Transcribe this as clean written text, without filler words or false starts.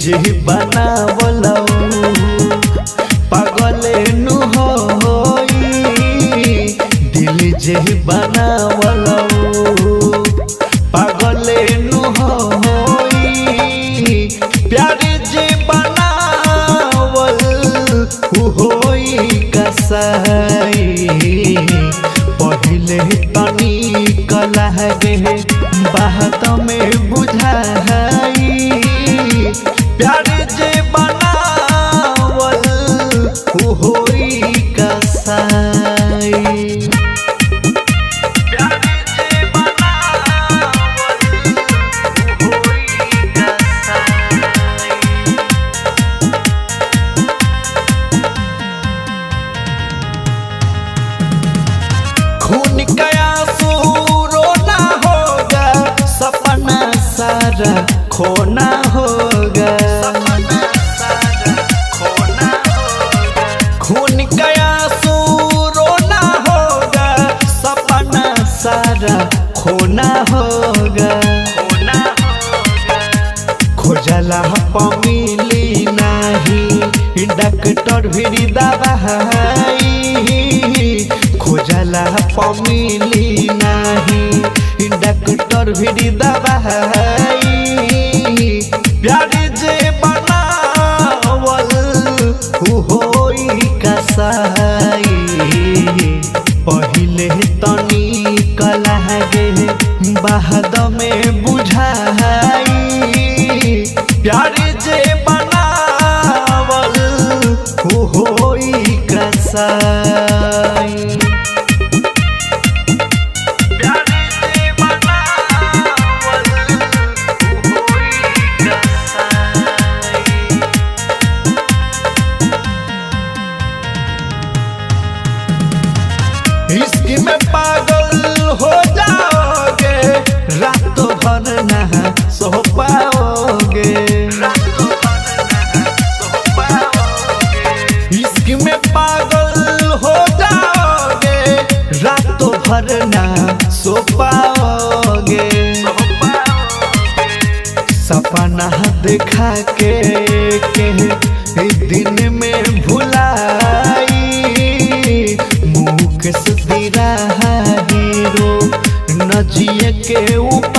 जे बनावलौ पागल नु होई दिल जे बनावलौ पागल नु होई प्यार जे बनावल होई कसाई पहले तनी कलहगे बात में बुझाई प्यार जे बनावल होई कसाई खून का आंसू रोना होगा सपना सारा खोना होगा खून का आंसू रोना होगा सपना सारा खोना होगा खोजला मिली नहीं डॉक्टर भी दवाई खोजला मिली नहीं डॉक्टर भी दवाई प्यार जे बनावल होई कसाई पहले तनी कलहगे बाद में बुझाई प्यार जे बनावल होई कसाई इश्क में पागल हो जाओगे रातों भर ना सो पाओगे इश्क में पागल हो जाओगे रातों भर ना सो पाओगे सपना दिखा के दिन में भुलाई मुख से हीरो न जिए के ऊपर